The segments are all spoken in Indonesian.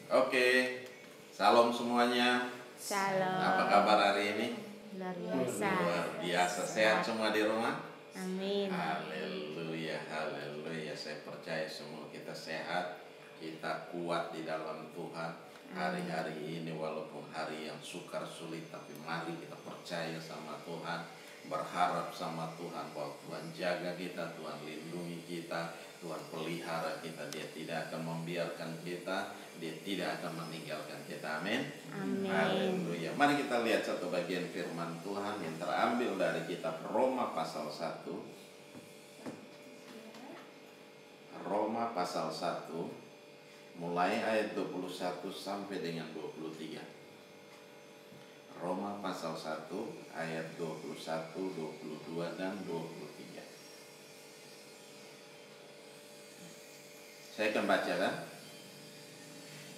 Oke, salam semuanya. Shalom. Apa kabar hari ini? Luar biasa. Luar biasa. Sehat semua di rumah? Amin. Haleluya, haleluya. Saya percaya semua kita sehat, kita kuat di dalam Tuhan. Hari-hari ini walaupun hari yang sukar sulit, tapi mari kita percaya sama Tuhan, berharap sama Tuhan bahwa Tuhan jaga kita, Tuhan lindungi kita, Tuhan pelihara kita. Dia tidak akan membiarkan kita, Dia tidak akan meninggalkan kita. Amin. Amin. Haleluya. Mari kita lihat satu bagian firman Tuhan yang terambil dari kitab Roma pasal 1. Roma pasal 1 mulai ayat 21 sampai dengan 23. Roma pasal 1 ayat 21, 22 dan 23. Saya akan bacakan.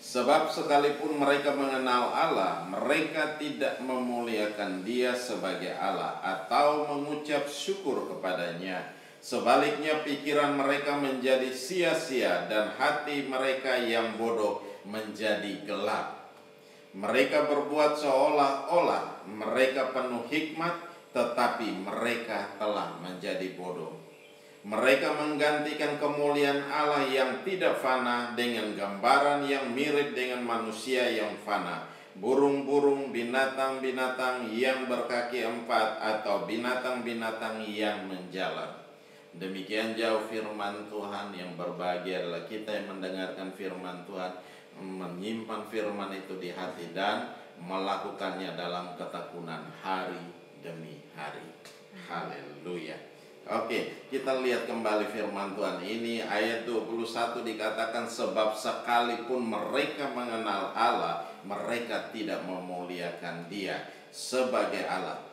Sebab sekalipun mereka mengenal Allah, mereka tidak memuliakan Dia sebagai Allah atau mengucap syukur kepadanya. Sebaliknya pikiran mereka menjadi sia-sia dan hati mereka yang bodoh menjadi gelap. Mereka berbuat seolah-olah mereka penuh hikmat, tetapi mereka telah menjadi bodoh. Mereka menggantikan kemuliaan Allah yang tidak fana dengan gambaran yang mirip dengan manusia yang fana, burung-burung, binatang-binatang yang berkaki empat, atau binatang-binatang yang menjalar. Demikian jauh firman Tuhan. Yang berbahagia adalah kita yang mendengarkan firman Tuhan, menyimpan firman itu di hati dan melakukannya dalam ketekunan hari demi hari. Haleluya. Oke, kita lihat kembali firman Tuhan ini. Ayat 21 dikatakan, sebab sekalipun mereka mengenal Allah, mereka tidak memuliakan Dia sebagai Allah,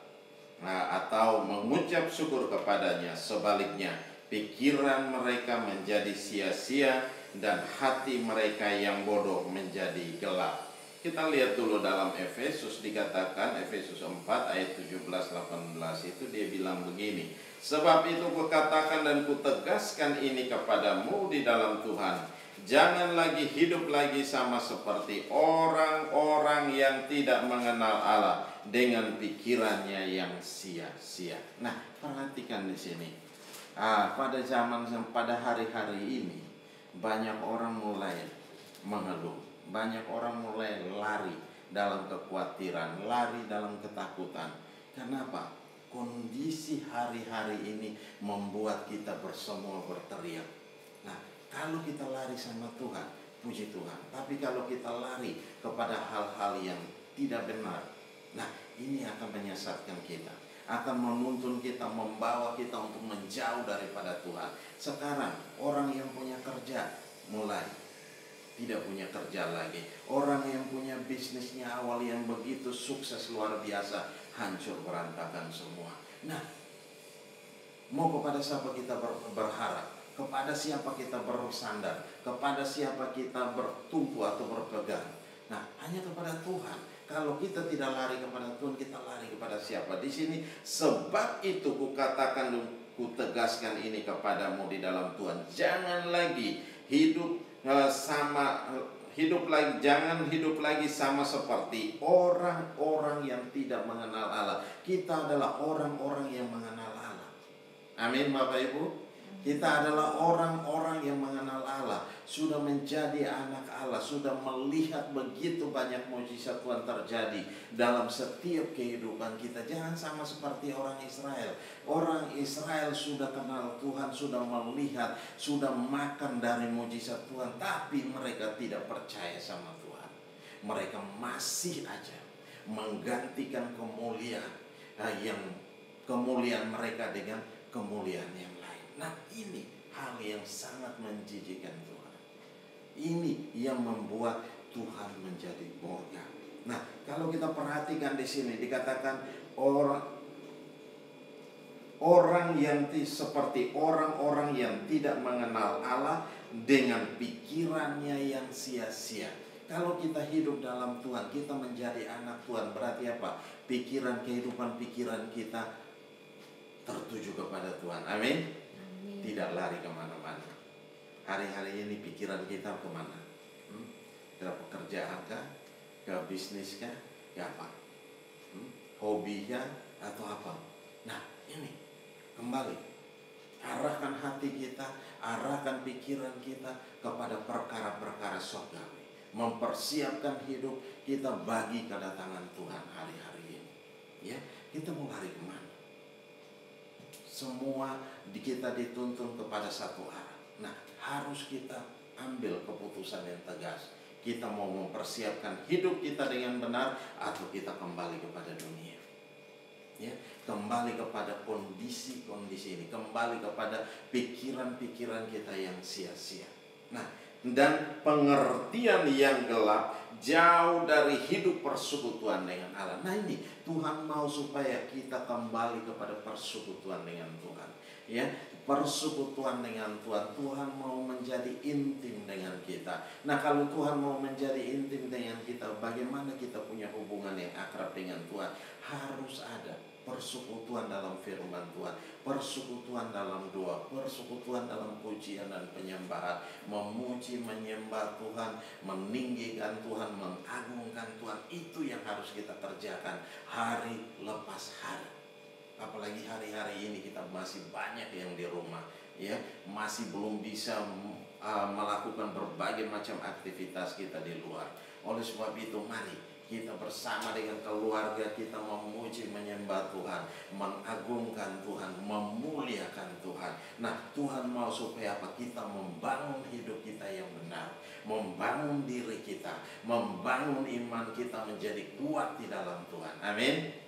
atau mengucap syukur kepadanya. Sebaliknya pikiran mereka menjadi sia-sia dan hati mereka yang bodoh menjadi gelap. Kita lihat dulu dalam Efesus, dikatakan Efesus 4 ayat 17-18 itu dia bilang begini, sebab itu kukatakan dan kutegaskan ini kepadamu di dalam Tuhan, jangan lagi hidup lagi sama seperti orang-orang yang tidak mengenal Allah dengan pikirannya yang sia-sia. Nah, perhatikan di sini. Pada hari-hari ini banyak orang mulai mengeluh. Banyak orang mulai lari dalam kekhawatiran, lari dalam ketakutan. Kenapa? Kondisi hari-hari ini membuat kita bersemua berteriak. Nah, kalau kita lari sama Tuhan, puji Tuhan. Tapi kalau kita lari kepada hal-hal yang tidak benar, nah ini akan menyesatkan kita, akan menuntun kita, membawa kita untuk menjauh daripada Tuhan. Sekarang orang yang punya kerja mulai tidak punya kerja lagi. Orang yang punya bisnisnya awal yang begitu sukses luar biasa, hancur berantakan semua. Nah, mau kepada siapa kita berharap? Kepada siapa kita bersandar? Kepada siapa kita bertumpu atau berpegang? Nah, hanya kepada Tuhan. Kalau kita tidak lari kepada Tuhan, kita lari kepada siapa? Di sini, sebab itu kukatakan dan kutegaskan ini kepadamu di dalam Tuhan, jangan lagi jangan hidup lagi sama seperti orang-orang yang tidak mengenal Allah. Kita adalah orang-orang yang mengenal Allah. Amin, Bapak Ibu. Kita adalah orang-orang yang mengenal Allah, sudah menjadi anak Allah, sudah melihat begitu banyak mukjizat Tuhan terjadi dalam setiap kehidupan kita. Jangan sama seperti orang Israel. Orang Israel sudah kenal Tuhan, sudah melihat, sudah makan dari mukjizat Tuhan, tapi mereka tidak percaya sama Tuhan. Mereka masih aja menggantikan kemuliaan mereka dengan kemuliaan yang lain. Nah, ini hal yang sangat menjijikkan Tuhan. Ini yang membuat Tuhan menjadi murka. Nah, kalau kita perhatikan di sini dikatakan orang yang seperti orang-orang yang tidak mengenal Allah dengan pikirannya yang sia-sia. Kalau kita hidup dalam Tuhan, kita menjadi anak Tuhan, berarti apa? Kehidupan pikiran kita tertuju kepada Tuhan. Amin. Tidak lari kemana-mana. Hari-hari ini pikiran kita kemana? Ke pekerjaan kah? Ke bisnis kah? Ke apa? Hobi kah? Atau apa? Nah, ini kembali, arahkan hati kita, arahkan pikiran kita kepada perkara-perkara surgawi. Mempersiapkan hidup kita bagi kedatangan Tuhan hari-hari ini. Ya, kita mau lari kemana? Semua kita dituntun kepada satu arah. Nah, harus kita ambil keputusan yang tegas. Kita mau mempersiapkan hidup kita dengan benar atau kita kembali kepada dunia. Ya, kembali kepada kondisi-kondisi ini, kembali kepada pikiran-pikiran kita yang sia-sia. Nah, dan pengertian yang gelap jauh dari hidup persekutuan dengan Allah. Nah, ini Tuhan mau supaya kita kembali kepada persekutuan dengan Tuhan. Ya, persekutuan dengan Tuhan. Tuhan mau menjadi intim dengan kita. Nah, kalau Tuhan mau menjadi intim dengan kita, bagaimana kita punya hubungan yang akrab dengan Tuhan? Harus ada persekutuan dalam firman Tuhan, persekutuan dalam doa, persekutuan dalam pujian dan penyembahan, memuji, menyembah Tuhan, meninggikan Tuhan, mengagungkan Tuhan. Itu yang harus kita kerjakan hari lepas hari. Apalagi hari-hari ini kita masih banyak yang di rumah, ya, masih belum bisa melakukan berbagai macam aktivitas kita di luar. Oleh sebab itu, mari kita bersama dengan keluarga kita memuji, menyembah Tuhan, mengagungkan Tuhan, memuliakan Tuhan. Nah, Tuhan mau supaya apa? Kita membangun hidup kita yang benar, membangun diri kita, membangun iman kita menjadi kuat di dalam Tuhan. Amin.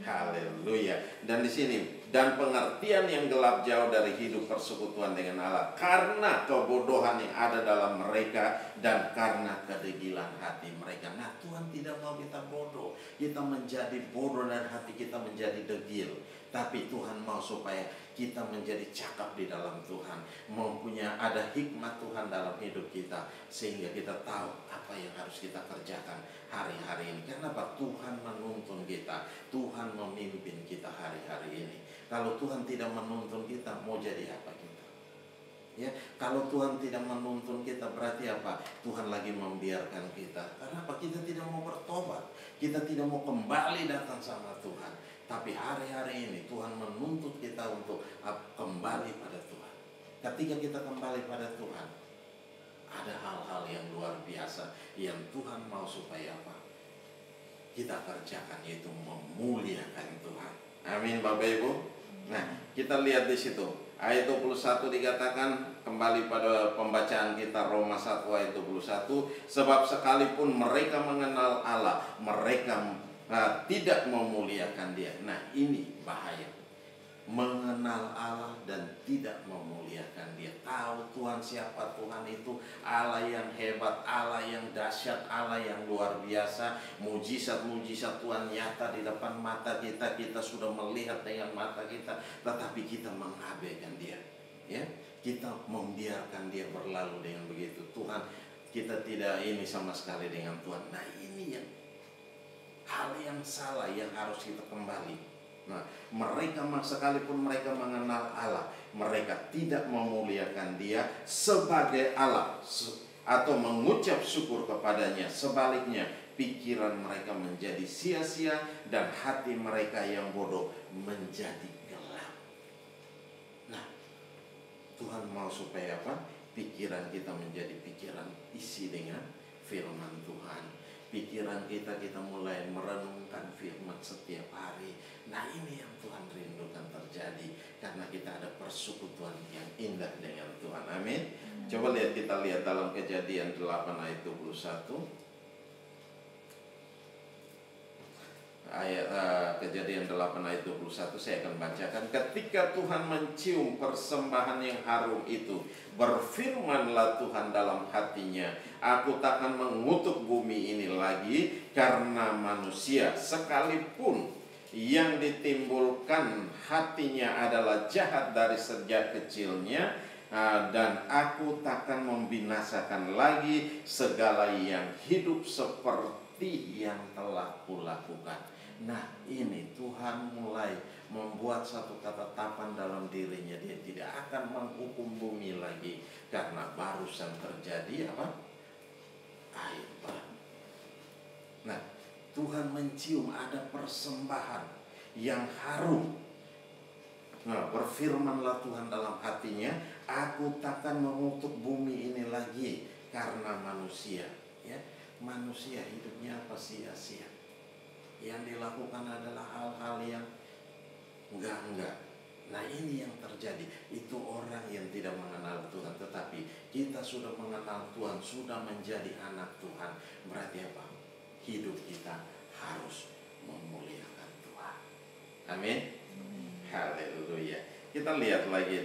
Haleluya. Dan di sini, dan pengertian yang gelap jauh dari hidup persekutuan dengan Allah karena kebodohan yang ada dalam mereka dan karena kedegilan hati mereka. Nah, Tuhan tidak mau kita bodoh, kita menjadi bodoh dan hati kita menjadi degil. Tapi Tuhan mau supaya kita menjadi cakap di dalam Tuhan, mempunyai ada hikmat Tuhan dalam hidup kita, sehingga kita tahu apa yang harus kita kerjakan hari-hari ini. Karena apa? Tuhan menuntun kita, Tuhan memimpin kita hari-hari ini. Kalau Tuhan tidak menuntun kita, mau jadi apa kita? Ya, kalau Tuhan tidak menuntun kita, berarti apa? Tuhan lagi membiarkan kita. Karena apa? Kita tidak mau bertobat, kita tidak mau kembali datang sama Tuhan. Tapi hari-hari ini Tuhan menuntut kita untuk kembali pada Tuhan. Ketika kita kembali pada Tuhan, ada hal-hal yang luar biasa yang Tuhan mau supaya apa? Kita kerjakan, yaitu memuliakan Tuhan. Amin, Bapak Ibu. Nah, kita lihat di situ. Ayat 21 dikatakan, kembali pada pembacaan kita Roma 1 ayat 21, sebab sekalipun mereka mengenal Allah, mereka tidak memuliakan Dia. Nah, ini bahaya. Mengenal Allah dan tidak memuliakan Dia. Tahu Tuhan siapa Tuhan itu, Allah yang hebat, Allah yang dahsyat, Allah yang luar biasa. Mujizat-mujizat Tuhan nyata di depan mata kita, kita sudah melihat dengan mata kita, tetapi kita mengabaikan Dia. Ya, kita membiarkan Dia berlalu dengan begitu. Tuhan, kita tidak ini sama sekali dengan Tuhan. Nah, ini yang hal yang salah yang harus kita kembali. Nah, mereka sekalipun mereka mengenal Allah, mereka tidak memuliakan Dia sebagai Allah atau mengucap syukur kepadanya. Sebaliknya, pikiran mereka menjadi sia-sia dan hati mereka yang bodoh menjadi gelap. Nah, Tuhan mau supaya apa? Pikiran kita menjadi pikiran isi dengan firman Tuhan. Pikiran kita mulai merenungkan firman setiap hari. Nah, ini yang Tuhan rindukan terjadi, karena kita ada persekutuan yang indah dengan Tuhan. Amin. Coba kita lihat dalam Kejadian 8 ayat 21. Kejadian 8 ayat 21 saya akan bacakan. Ketika Tuhan mencium persembahan yang harum itu, berfirmanlah Tuhan dalam hatinya, aku takkan mengutuk bumi ini lagi karena manusia, sekalipun yang ditimbulkan hatinya adalah jahat dari sejak kecilnya, dan aku takkan membinasakan lagi segala yang hidup seperti yang telah kulakukan. Nah, ini Tuhan mulai membuat satu ketetapan dalam dirinya. Dia tidak akan menghukum bumi lagi, karena barusan terjadi apa? Air Nah, Tuhan mencium ada persembahan yang harum. Nah, berfirmanlah Tuhan dalam hatinya, aku takkan mengutuk bumi ini lagi karena manusia. Ya, manusia hidupnya apa sia-sia. Yang dilakukan adalah hal-hal yang enggak. Nah, ini yang terjadi. Itu orang yang tidak mengenal Tuhan. Tetapi kita sudah mengenal Tuhan, sudah menjadi anak Tuhan. Berarti apa? Hidup kita harus memuliakan Tuhan. Amin. Haleluya. Kita lihat lagi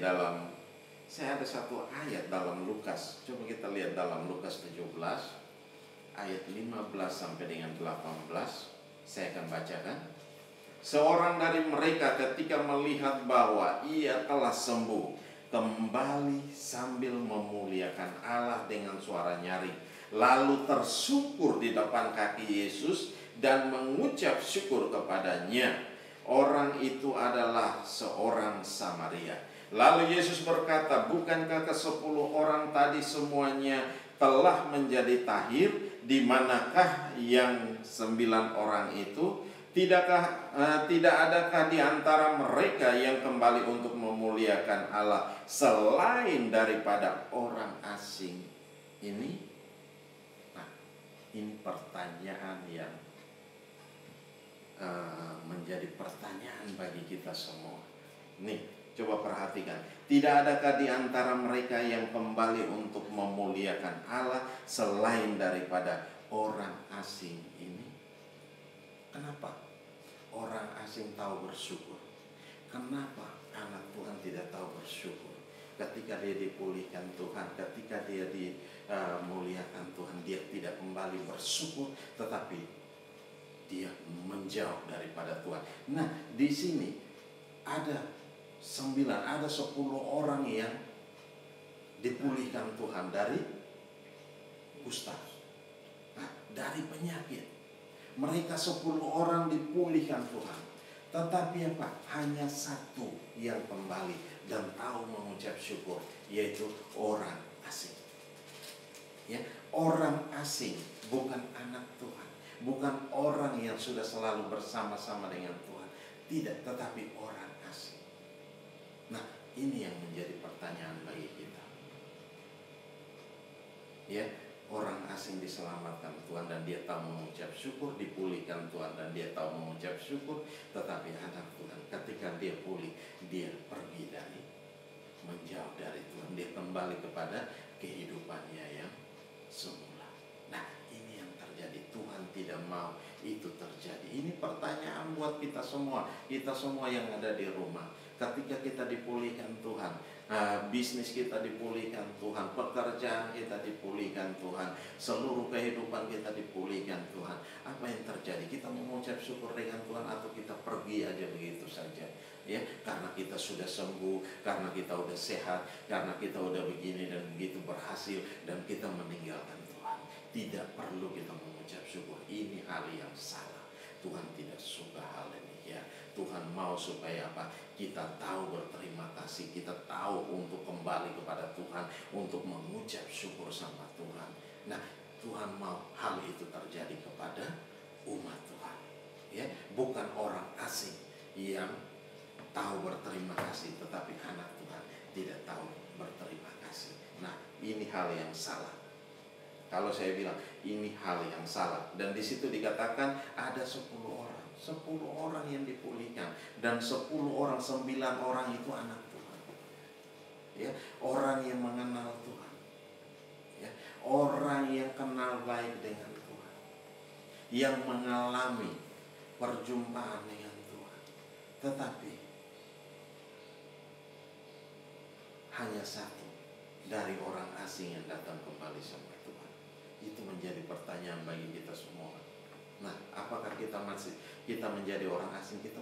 saya ada satu ayat dalam Lukas. Coba kita lihat dalam Lukas 17 ayat 15 sampai dengan 18. Saya akan bacakan. Seorang dari mereka ketika melihat bahwa ia telah sembuh, kembali sambil memuliakan Allah dengan suara nyaring, lalu tersungkur di depan kaki Yesus dan mengucap syukur kepadanya. Orang itu adalah seorang Samaria. Lalu Yesus berkata, bukankah ke-10 orang tadi semuanya telah menjadi tahir? Di manakah yang 9 orang itu? Tidak adakah di antara mereka yang kembali untuk memuliakan Allah selain daripada orang asing ini? Nah, ini pertanyaan yang menjadi pertanyaan bagi kita semua. Nih, coba perhatikan. Tidak adakah di antara mereka yang kembali untuk memuliakan Allah selain daripada orang asing ini? Kenapa orang asing tahu bersyukur? Kenapa anak Tuhan tidak tahu bersyukur? Ketika dia dipulihkan Tuhan, ketika dia dimuliakan Tuhan, dia tidak kembali bersyukur, tetapi dia menjauh daripada Tuhan. Nah, di sini ada 10 orang yang dipulihkan Tuhan dari kusta. Nah, dari penyakit. Mereka 10 orang dipulihkan Tuhan. Tetapi apa? Hanya satu yang kembali dan tahu mengucap syukur, yaitu orang asing. Ya, orang asing, bukan anak Tuhan. Bukan orang yang sudah selalu bersama-sama dengan Tuhan. Tidak, tetapi orang asing. Nah, ini yang menjadi pertanyaan bagi kita. Ya, orang asing diselamatkan Tuhan dan dia tahu mengucap syukur, dipulihkan Tuhan dan dia tahu mengucap syukur. Tetapi anak Tuhan, ketika dia pulih, dia pergi menjauh dari Tuhan. Dia kembali kepada kehidupannya yang semula. Nah, ini yang terjadi. Tuhan tidak mau itu terjadi. Ini pertanyaan buat kita semua yang ada di rumah. Ketika kita dipulihkan Tuhan, bisnis kita dipulihkan Tuhan, pekerjaan kita dipulihkan Tuhan, seluruh kehidupan kita dipulihkan Tuhan, apa yang terjadi? Kita mengucap syukur dengan Tuhan atau kita pergi aja begitu saja? Ya, karena kita sudah sembuh, karena kita udah sehat, karena kita udah begini dan begitu berhasil, dan kita meninggalkan Tuhan. Tidak perlu kita mengucap syukur. Ini hal yang salah. Tuhan tidak suka hal ini, ya. Tuhan mau supaya apa? Kita tahu berterima kasih, kita tahu untuk kembali kepada Tuhan, untuk mengucap syukur sama Tuhan. Nah, Tuhan mau hal itu terjadi kepada umat Tuhan, ya. Bukan orang asing yang tahu berterima kasih, tetapi anak Tuhan tidak tahu berterima kasih. Nah, ini hal yang salah. Kalau saya bilang ini hal yang salah, dan di situ dikatakan ada 10 orang yang dipulihkan, dan 9 orang itu anak Tuhan. Ya, orang yang mengenal Tuhan. Ya, orang yang kenal baik dengan Tuhan. Yang mengalami perjumpaan dengan Tuhan. Tetapi hanya satu dari orang asing yang datang kembali sama Tuhan. Itu menjadi pertanyaan bagi kita semua. Nah, apakah kita menjadi orang asing? Kita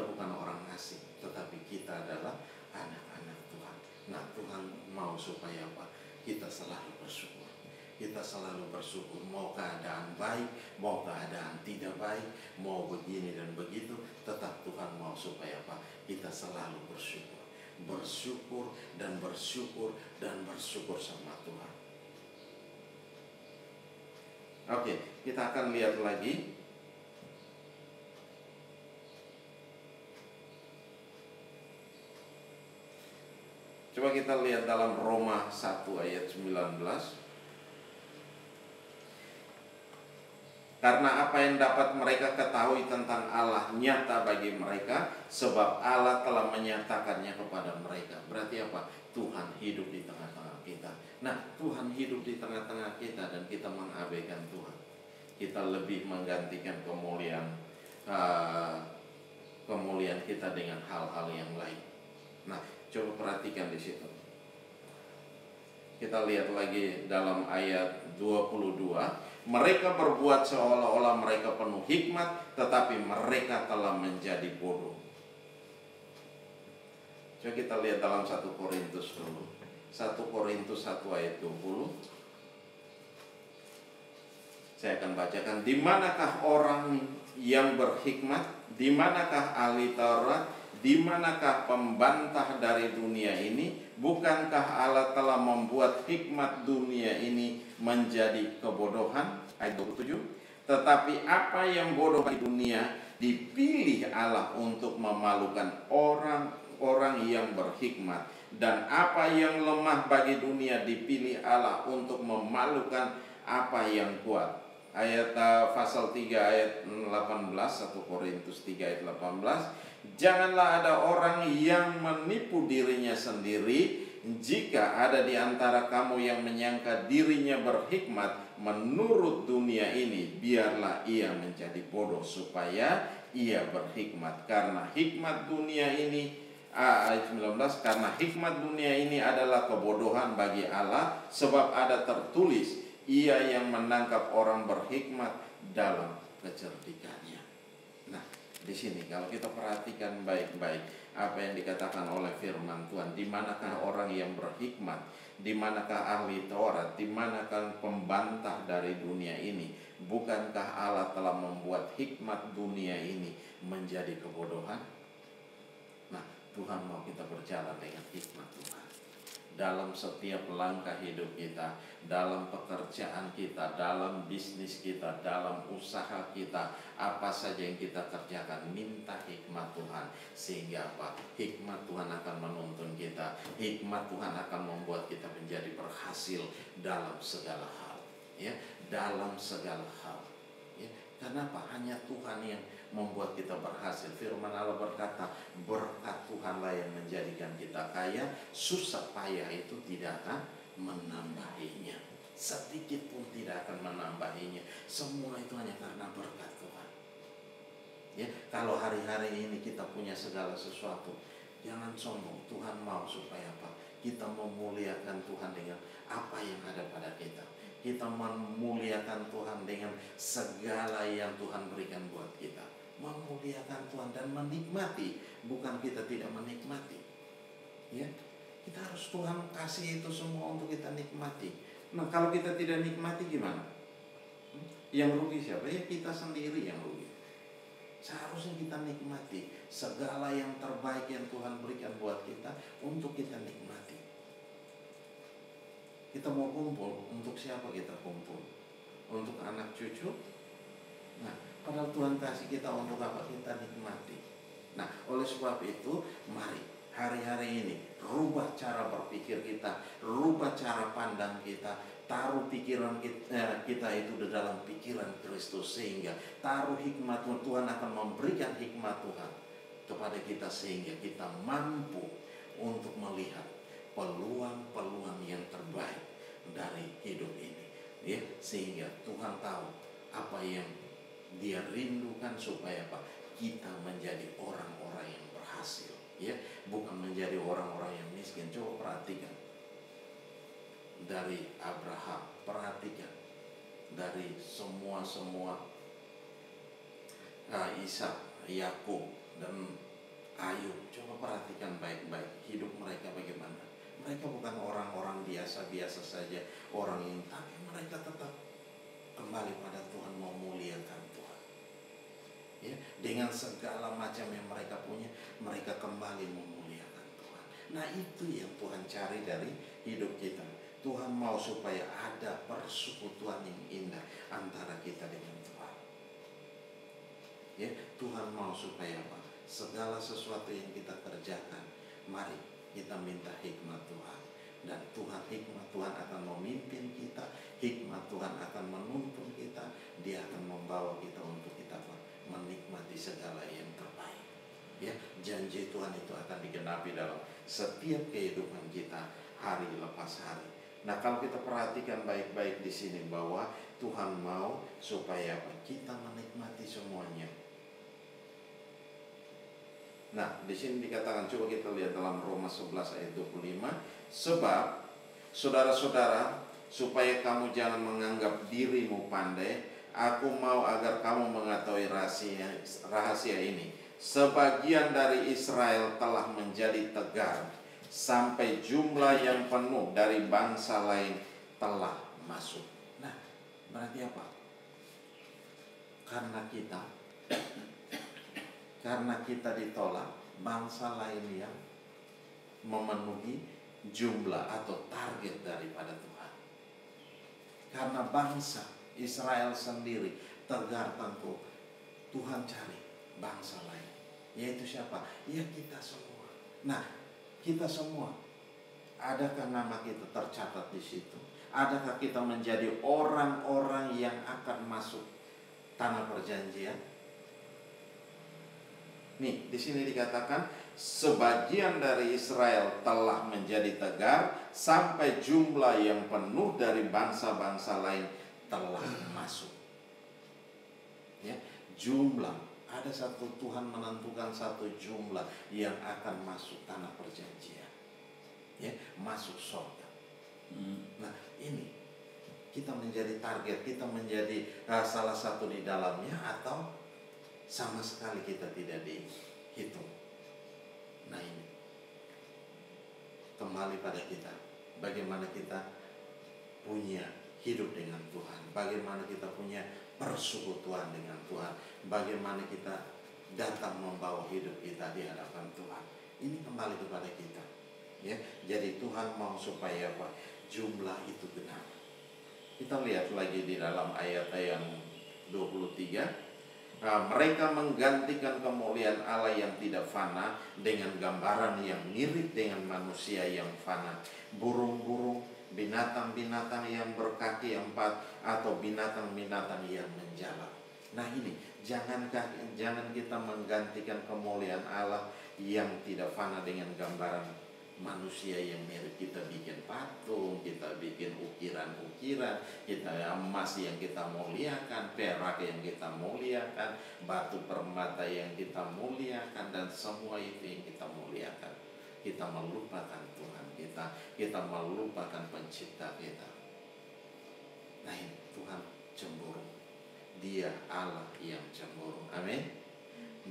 bukan orang asing, tetapi kita adalah anak-anak Tuhan. Nah, Tuhan mau supaya apa? Kita selalu bersyukur. Kita selalu bersyukur, mau keadaan baik, mau keadaan tidak baik, mau begini dan begitu, tetap Tuhan mau supaya apa? Kita selalu bersyukur. Bersyukur dan bersyukur dan bersyukur sama Tuhan. Oke, kita akan lihat lagi. Coba kita lihat dalam Roma 1 ayat 19. Karena apa yang dapat mereka ketahui tentang Allah nyata bagi mereka, sebab Allah telah menyatakannya kepada mereka. Berarti apa? Tuhan hidup di tengah-tengah kita. Nah, Tuhan hidup di tengah-tengah kita dan kita mengabaikan Tuhan. Kita lebih menggantikan kemuliaan kita dengan hal-hal yang lain. Nah, coba perhatikan di situ. Kita lihat lagi dalam ayat 22. Mereka berbuat seolah-olah mereka penuh hikmat, tetapi mereka telah menjadi bodoh. Coba kita lihat dalam 1 Korintus dulu. 1 Korintus 1 ayat 20. Saya akan bacakan. Di manakah orang yang berhikmat? Di manakah ahli Taurat? Di manakah pembantah dari dunia ini? Bukankah Allah telah membuat hikmat dunia ini menjadi kebodohan? Ayat 27. Tetapi apa yang bodoh bagi dunia dipilih Allah untuk memalukan orang-orang yang berhikmat, dan apa yang lemah bagi dunia dipilih Allah untuk memalukan apa yang kuat. Ayat pasal 3 ayat 18, 1 Korintus 3 ayat 18. Janganlah ada orang yang menipu dirinya sendiri. Jika ada di antara kamu yang menyangka dirinya berhikmat menurut dunia ini, biarlah ia menjadi bodoh supaya ia berhikmat. Karena hikmat dunia ini, ayat 19, karena hikmat dunia ini adalah kebodohan bagi Allah, sebab ada tertulis, ia yang menangkap orang berhikmat dalam kecerdikannya. Nah, di sini kalau kita perhatikan baik-baik apa yang dikatakan oleh firman Tuhan, di manakah orang yang berhikmat, di manakah ahli Taurat, di manakah pembantah dari dunia ini? Bukankah Allah telah membuat hikmat dunia ini menjadi kebodohan? Nah, Tuhan mau kita berjalan dengan hikmat Tuhan dalam setiap langkah hidup kita, dalam pekerjaan kita, dalam bisnis kita, dalam usaha kita, apa saja yang kita kerjakan, minta hikmat Tuhan. Sehingga apa? Hikmat Tuhan akan menuntun kita. Hikmat Tuhan akan membuat kita menjadi berhasil dalam segala hal, ya, dalam segala hal, ya. Kenapa? Hanya Tuhan yang membuat kita berhasil. Firman Allah berkata, berkat Tuhanlah yang menjadikan kita kaya, susah payah itu tidak akan menambahinya, sedikit pun tidak akan menambahinya. Semua itu hanya karena berkat Tuhan. Ya, kalau hari-hari ini kita punya segala sesuatu, jangan sombong. Tuhan mau supaya apa? Kita memuliakan Tuhan dengan apa yang ada pada kita. Kita memuliakan Tuhan dengan segala yang Tuhan berikan buat kita. Memuliakan Tuhan dan menikmati, bukan kita tidak menikmati. Ya, kita harus Tuhan kasih itu semua untuk kita nikmati. Nah, kalau kita tidak nikmati gimana? Yang rugi siapa? Ya kita sendiri yang rugi. Seharusnya kita nikmati segala yang terbaik yang Tuhan berikan buat kita untuk kita nikmati. Kita mau kumpul, untuk siapa kita kumpul? Untuk anak cucu? Nah, padahal Tuhan kasih kita untuk apa? Kita nikmati. Nah, oleh sebab itu, mari hari-hari ini rubah cara berpikir kita, rubah cara pandang kita, taruh pikiran kita itu di dalam pikiran Kristus, sehingga taruh hikmat Tuhan. Tuhan akan memberikan hikmat Tuhan kepada kita sehingga kita mampu untuk melihat peluang-peluang yang terbaik dari hidup ini, ya, sehingga Tuhan tahu apa yang Dia rindukan supaya apa? Kita menjadi orang-orang yang berhasil, ya, bukan menjadi orang-orang yang miskin. Coba perhatikan dari Abraham, perhatikan dari semua Ishak, Yakub dan Ayub. Coba perhatikan baik-baik hidup mereka bagaimana. Mereka bukan orang-orang biasa-biasa saja, orang yang, tapi mereka tetap kembali pada Tuhan, memuliakan Tuhan. Ya, dengan segala macam yang mereka punya, mereka kembali memuliakan Tuhan. Nah, itu yang Tuhan cari dari hidup kita. Tuhan mau supaya ada persekutuan yang indah antara kita dengan Tuhan. Ya, Tuhan mau supaya apa? Segala sesuatu yang kita kerjakan, mari kita minta hikmat Tuhan. Dan hikmat Tuhan akan memimpin kita, hikmat Tuhan akan menuntun kita, Dia akan membawa kita untuk kita menikmati segala yang terbaik. Ya, janji Tuhan itu akan digenapi dalam setiap kehidupan kita hari lepas hari. Nah, kalau kita perhatikan baik-baik di sini bahwa Tuhan mau supaya kita menikmati semuanya. Nah, di sini dikatakan, coba kita lihat dalam Roma 11 ayat 25, sebab saudara-saudara, supaya kamu jangan menganggap dirimu pandai, aku mau agar kamu mengetahui rahasia ini. Sebagian dari Israel telah menjadi tegar, sampai jumlah yang penuh dari bangsa lain telah masuk. Nah, berarti apa? Karena kita ditolak, bangsa lain yang memenuhi jumlah atau target daripada Tuhan. Karena bangsa Israel sendiri tegar tangguh, Tuhan cari bangsa lain. Yaitu siapa? Ya, kita semua. Nah, kita semua, adakah nama kita tercatat di situ? Adakah kita menjadi orang-orang yang akan masuk tanah perjanjian? Nih, di sini dikatakan sebagian dari Israel telah menjadi tegar, sampai jumlah yang penuh dari bangsa-bangsa lain telah masuk. Ya, jumlah, ada satu Tuhan menentukan satu jumlah yang akan masuk tanah perjanjian. Ya, masuk surga. Nah, ini kita menjadi target, kita menjadi salah satu di dalamnya, atau sama sekali kita tidak dihitung. Nah, ini kembali pada kita, bagaimana kita punya hidup dengan Tuhan, bagaimana kita punya persekutuan dengan Tuhan, bagaimana kita datang membawa hidup kita di hadapan Tuhan. Ini kembali kepada kita. Ya, jadi Tuhan mau supaya apa? Jumlah itu genap. Kita lihat lagi di dalam ayat yang 23. Nah, mereka menggantikan kemuliaan Allah yang tidak fana dengan gambaran yang mirip dengan manusia yang fana, burung-burung, binatang-binatang yang berkaki 4, atau binatang-binatang yang menjalar. Nah, ini jangan kita menggantikan kemuliaan Allah yang tidak fana dengan gambaran manusia yang mirip. Kita bikin patung, kita bikin ukiran-ukiran, kita emas yang kita muliakan, perak yang kita muliakan, batu permata yang kita muliakan, dan semua itu yang kita muliakan. Kita melupakan Tuhan kita melupakan pencipta kita. Nah, ini Tuhan cemburu. Dia Allah yang cemburu. Amin.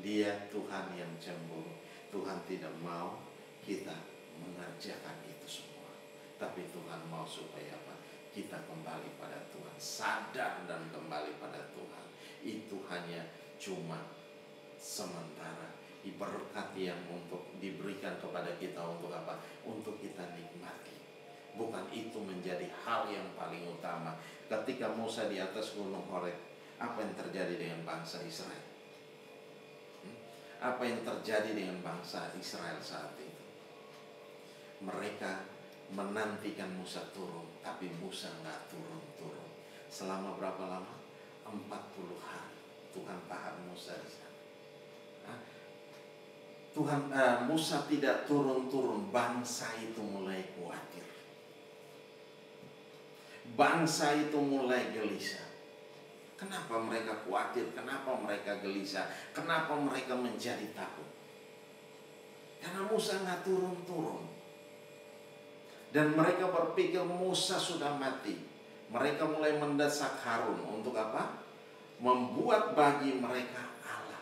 Dia Tuhan yang cemburu. Tuhan tidak mau kita mengerjakan itu semua, tapi Tuhan mau supaya apa? Kita kembali pada Tuhan, sadar dan kembali pada Tuhan. Itu hanya cuma sementara, berkat yang untuk diberikan kepada kita untuk apa? Untuk kita nikmati. Bukan itu menjadi hal yang paling utama. Ketika Musa di atas gunung Horeb, apa yang terjadi dengan bangsa Israel? Apa yang terjadi dengan bangsa Israel saat itu? Mereka menantikan Musa turun, tapi Musa nggak turun-turun. Selama berapa lama? 40 hari. Tuhan tahan Musa di sana. Musa tidak turun-turun, bangsa itu mulai khawatir. Bangsa itu mulai gelisah. Kenapa mereka khawatir? Kenapa mereka gelisah? Kenapa mereka menjadi takut? Karena Musa nggak turun-turun. Dan mereka berpikir Musa sudah mati. Mereka mulai mendesak Harun untuk apa? Membuat bagi mereka Allah.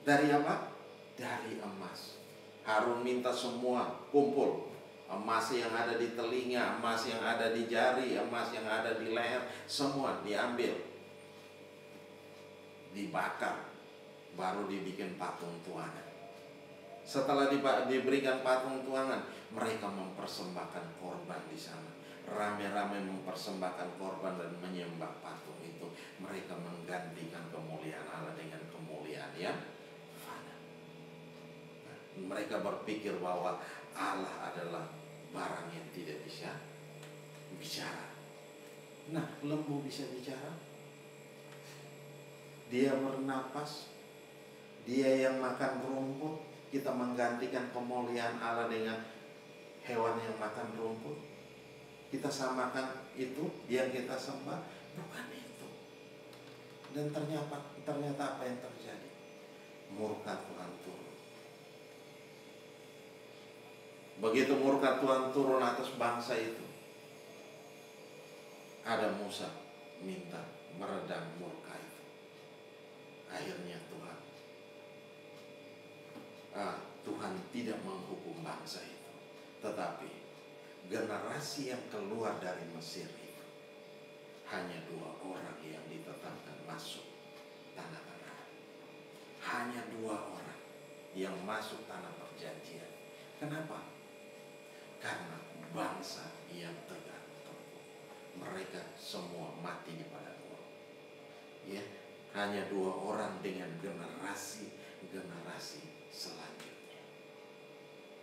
Dari apa? Dari emas. Harun minta semua kumpul. Emas yang ada di telinga, emas yang ada di jari, emas yang ada di leher, semua diambil, dibakar, baru dibikin patung tuangan. Setelah diberikan patung tuangan, mereka mempersembahkan korban di sana. rame-rame mempersembahkan korban dan menyembah patung itu, mereka menggantikan kemuliaan Allah dengan kemuliaan yang fana. Nah, mereka berpikir bahwa Allah adalah barang yang tidak bisa bicara. Nah, lembu bisa bicara, dia bernapas, dia yang makan rumput. Kita menggantikan kemuliaan Allah dengan hewan yang makan rumput. Kita samakan itu yang kita sembah, bukan itu. Dan ternyata apa yang terjadi? Murka Tuhan turun. Begitu murka Tuhan turun atas bangsa itu, ada Musa minta meredam murka itu. Akhirnya Tuhan tidak menghukum bangsa itu, tetapi generasi yang keluar dari Mesir itu hanya 2 orang yang ditetapkan masuk tanah Kanaan. Hanya 2 orang yang masuk tanah perjanjian. Kenapa? Karena bangsa yang tegak tengkuk, mereka semua mati di padang gurun. Ya, hanya 2 orang dengan generasi selanjutnya.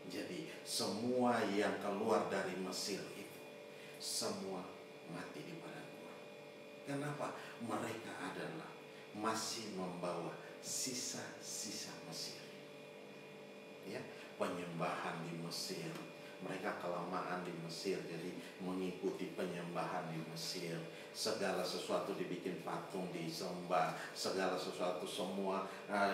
Jadi semua yang keluar dari Mesir itu semua mati di padang gurun. Kenapa? Mereka adalah masih membawa sisa-sisa Mesir. Ya, penyembahan di Mesir. Mereka kelamaan di Mesir, jadi mengikuti penyembahan di Mesir. Segala sesuatu dibikin patung, disembah. Segala sesuatu semua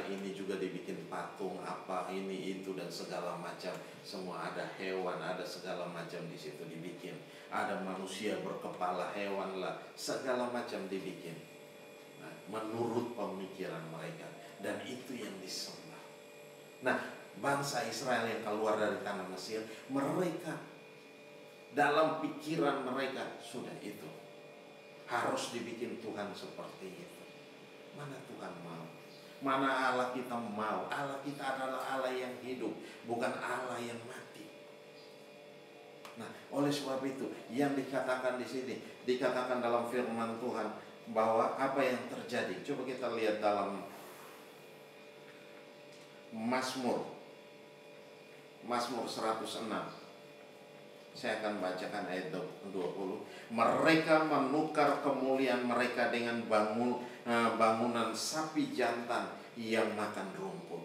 ini juga dibikin patung, apa ini itu dan segala macam. Semua ada hewan, ada segala macam di situ dibikin. Ada manusia berkepala hewan lah, segala macam dibikin. Nah, menurut pemikiran mereka, dan itu yang disembah. Nah, bangsa Israel yang keluar dari tanah Mesir, mereka dalam pikiran mereka sudah itu harus dibikin Tuhan seperti itu. Mana Tuhan mau? Mana Allah kita mau? Allah kita adalah Allah yang hidup, bukan Allah yang mati. Nah, oleh sebab itu yang dikatakan di sini, dikatakan dalam firman Tuhan bahwa apa yang terjadi. Coba kita lihat dalam Mazmur 106. Saya akan bacakan ayat 20. Mereka menukar kemuliaan mereka dengan bangunan sapi jantan yang makan rumput.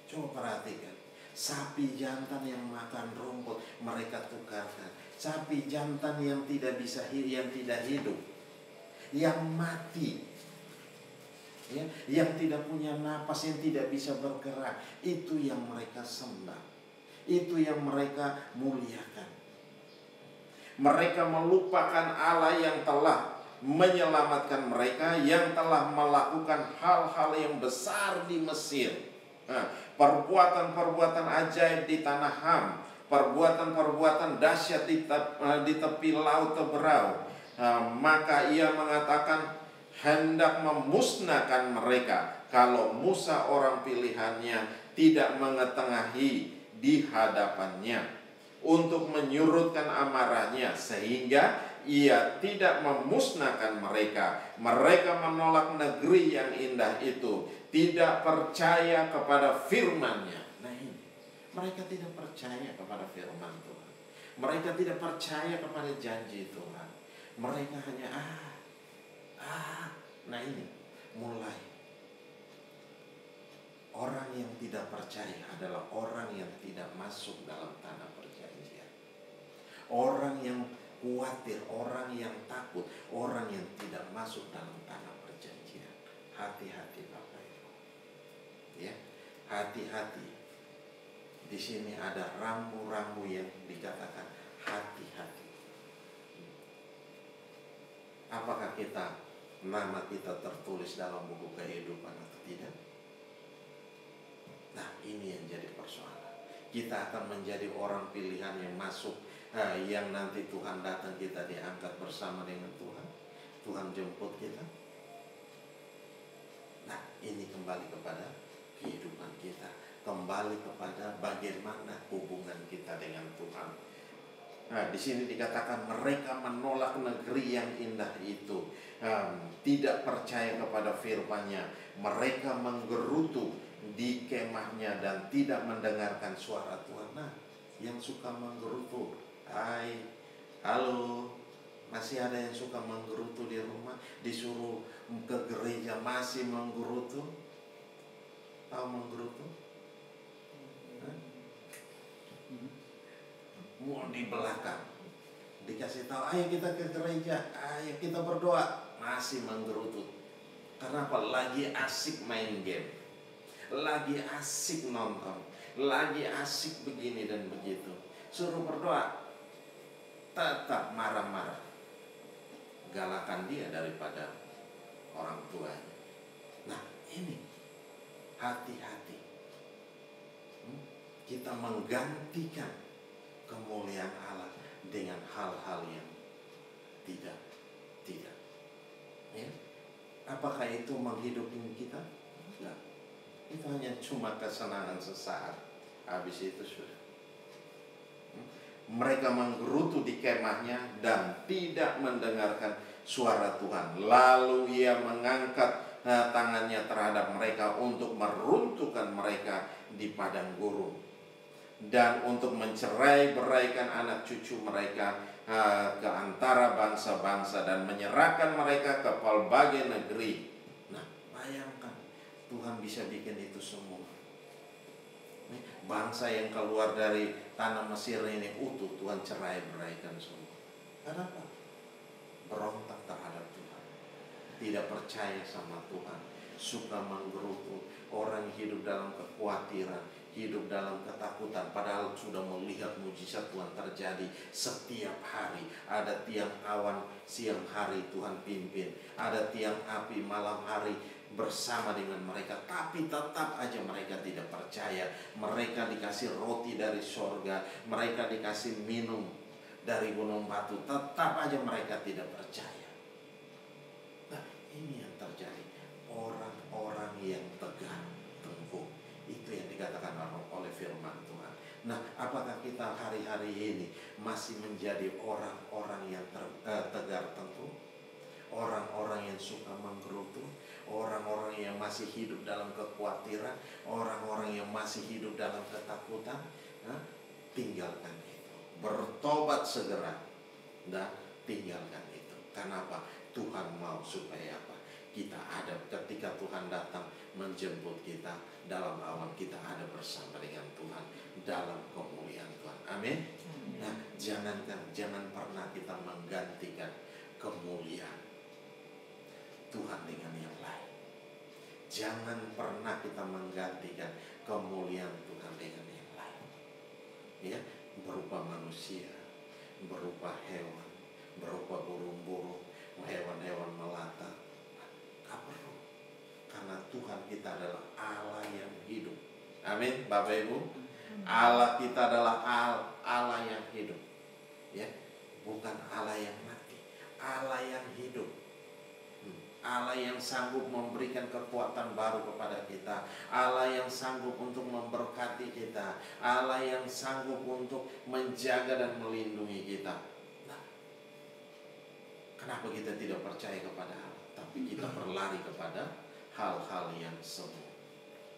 Coba perhatikan. Sapi jantan yang makan rumput mereka tukarkan. Sapi jantan yang tidak hidup, yang mati, ya, yang tidak punya napas, yang tidak bisa bergerak, itu yang mereka sembah, itu yang mereka muliakan. Mereka melupakan Allah yang telah menyelamatkan mereka, yang telah melakukan hal-hal yang besar di Mesir. Perbuatan-perbuatan ajaib di tanah Ham, perbuatan-perbuatan dahsyat di tepi laut Teberau. Maka ia mengatakan hendak memusnahkan mereka kalau Musa orang pilihannya tidak mengetengahi di hadapannya untuk menyurutkan amarahnya, sehingga ia tidak memusnahkan mereka. Mereka menolak negeri yang indah itu, tidak percaya kepada firman-Nya. Nah ini, mereka tidak percaya kepada firman Tuhan. Mereka tidak percaya kepada janji Tuhan. Mereka hanya nah ini mulai. Orang yang tidak percaya adalah orang yang tidak masuk dalam tanah perjanjian. Orang yang khawatir, orang yang takut, orang yang tidak masuk dalam tanah perjanjian. Hati-hati Bapak Ibu. Ya, hati-hati. Di sini ada rambu-rambu yang dikatakan hati-hati. Apakah nama kita tertulis dalam buku kehidupan atau tidak? Nah, ini yang jadi persoalan. Kita akan menjadi orang pilihan yang masuk, yang nanti Tuhan datang, kita diangkat bersama dengan Tuhan. Tuhan jemput kita. Nah, ini kembali kepada kehidupan kita, kembali kepada bagaimana hubungan kita dengan Tuhan. Nah, di sini dikatakan mereka menolak negeri yang indah itu, tidak percaya kepada firman-Nya. Mereka menggerutu di kemahnya dan tidak mendengarkan suara Tuhan. Nah, yang suka menggerutu, hai, halo, masih ada yang suka menggerutu di rumah, disuruh ke gereja masih menggerutu? Tahu menggerutu? Mau di belakang dikasih tahu, ayo kita ke gereja, ayo kita berdoa, masih menggerutu. Karena apa? Lagi asik main game, lagi asik nonton, lagi asik begini dan begitu. Suruh berdoa, tetap marah-marah. Galakan dia daripada orang tuanya. Nah, ini hati-hati. Kita menggantikan kemuliaan Allah dengan hal-hal yang tidak. Ya. Apakah itu menghidupi kita? Enggak. Itu hanya cuma kesenangan sesaat. Habis itu sudah. Mereka menggerutu di kemahnya dan tidak mendengarkan suara Tuhan. Lalu ia mengangkat tangannya terhadap mereka untuk meruntuhkan mereka di padang gurun, dan untuk mencerai-beraikan anak cucu mereka ke antara bangsa-bangsa dan menyerahkan mereka ke pelbagai negeri. Nah, bayangkan Tuhan bisa bikin itu semua. Bangsa yang keluar dari tanah Mesir ini utuh Tuhan cerai-beraikan semua. Kenapa? Berontak terhadap Tuhan, tidak percaya sama Tuhan, suka menggerutu. Orang hidup dalam kekhawatiran, hidup dalam ketakutan, padahal sudah melihat mujizat Tuhan terjadi setiap hari. Ada tiang awan siang hari Tuhan pimpin, ada tiang api malam hari bersama dengan mereka, tapi tetap aja mereka tidak percaya. Mereka dikasih roti dari sorga, mereka dikasih minum dari gunung batu, tetap aja mereka tidak percaya. Nah, ini yang terjadi. Orang-orang yang tegar tengkuk, itu yang dikatakan oleh firman Tuhan. Nah, apakah kita hari-hari ini masih menjadi orang-orang yang tegar tengkuk? Orang-orang yang suka menggerutu, orang-orang yang masih hidup dalam kekhawatiran, orang-orang yang masih hidup dalam ketakutan? Tinggalkan itu, bertobat segera dan tinggalkan itu. Kenapa? Tuhan mau supaya apa? Kita ada ketika Tuhan datang menjemput kita dalam awan, kita ada bersama dengan Tuhan dalam kemuliaan Tuhan. Amin. Nah, jangan pernah kita menggantikan kemuliaan Tuhan dengan yang lain. Jangan pernah kita menggantikan kemuliaan Tuhan dengan yang lain. Ya, berupa manusia, berupa hewan, berupa burung-burung, hewan-hewan melata. Gak perlu. Karena Tuhan kita adalah Allah yang hidup. Amin, Bapak Ibu. Allah kita adalah Allah yang hidup. Ya, bukan Allah yang mati. Allah yang hidup. Allah yang sanggup memberikan kekuatan baru kepada kita. Allah yang sanggup untuk memberkati kita. Allah yang sanggup untuk menjaga dan melindungi kita. Nah, kenapa kita tidak percaya kepada Allah, tapi kita berlari kepada hal-hal yang semu,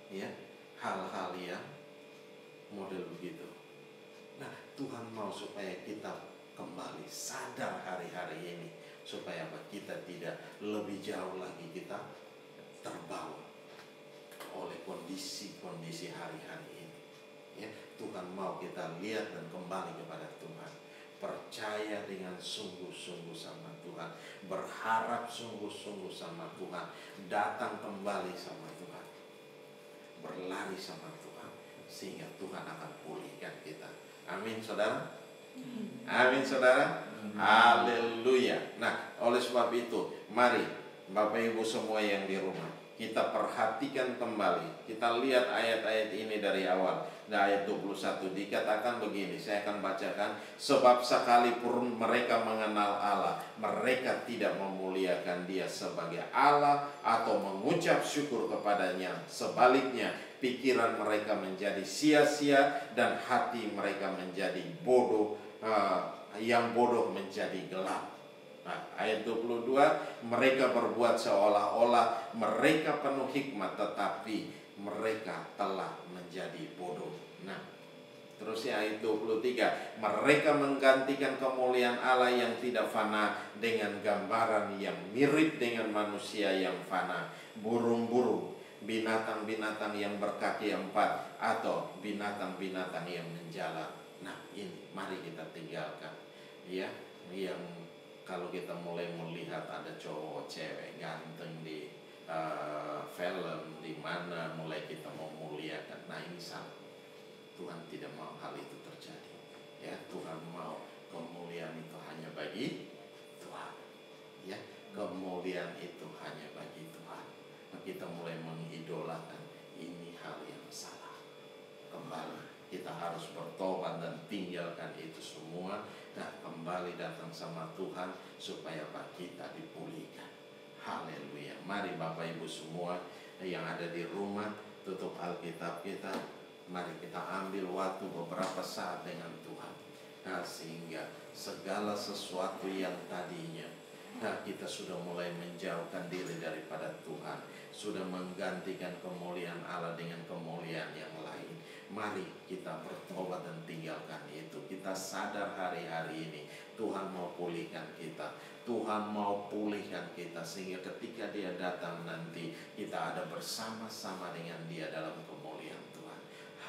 ya, hal-hal yang model begitu. Nah, Tuhan mau supaya kita kembali sadar hari-hari ini, supaya kita tidak lebih jauh lagi kita terbawa oleh kondisi-kondisi hari-hari ini. Ya, Tuhan mau kita lihat dan kembali kepada Tuhan, percaya dengan sungguh-sungguh sama Tuhan, berharap sungguh-sungguh sama Tuhan, datang kembali sama Tuhan, berlari sama Tuhan, sehingga Tuhan akan pulihkan kita. Amin, saudara. Amin, saudara. Haleluya. Nah, oleh sebab itu, mari Bapak Ibu semua yang di rumah, kita perhatikan kembali. Kita lihat ayat-ayat ini dari awal. Nah, ayat 21 dikatakan begini, saya akan bacakan. Sebab sekalipun mereka mengenal Allah, mereka tidak memuliakan Dia sebagai Allah atau mengucap syukur kepadanya. Sebaliknya, pikiran mereka menjadi sia-sia dan hati mereka menjadi bodoh yang bodoh menjadi gelap. Nah, ayat 22, mereka berbuat seolah-olah mereka penuh hikmat, tetapi mereka telah menjadi bodoh. Nah, terusnya ayat 23, mereka menggantikan kemuliaan Allah yang tidak fana dengan gambaran yang mirip dengan manusia yang fana, burung-burung, binatang-binatang yang berkaki 4, atau binatang-binatang yang menjalar. Nah, ini mari kita tinggalkan, ya, yang kalau kita mulai melihat ada cowok cewek ganteng di film, di mana mulai kita memuliakan. Nah, ini salah. Tuhan tidak mau hal itu terjadi. Ya, Tuhan mau kemuliaan itu hanya bagi Tuhan. Ya, kemuliaan itu hanya bagi Tuhan. Nah, kita mulai mengidolakan, ini hal yang salah. Kembali, kita harus bertobat dan tinggalkan itu semua. Nah, kembali datang sama Tuhan supaya kita dipulihkan. Haleluya. Mari Bapak Ibu semua yang ada di rumah, tutup Alkitab kita. Mari kita ambil waktu beberapa saat dengan Tuhan. Nah, sehingga segala sesuatu yang tadinya kita sudah mulai menjauhkan diri daripada Tuhan, sudah menggantikan kemuliaan Allah dengan kemuliaan yang lain. Mari kita bertobat dan tinggalkan itu. Kita sadar hari-hari ini Tuhan mau pulihkan kita. Tuhan mau pulihkan kita sehingga ketika Dia datang nanti kita ada bersama-sama dengan Dia dalam kemuliaan Tuhan.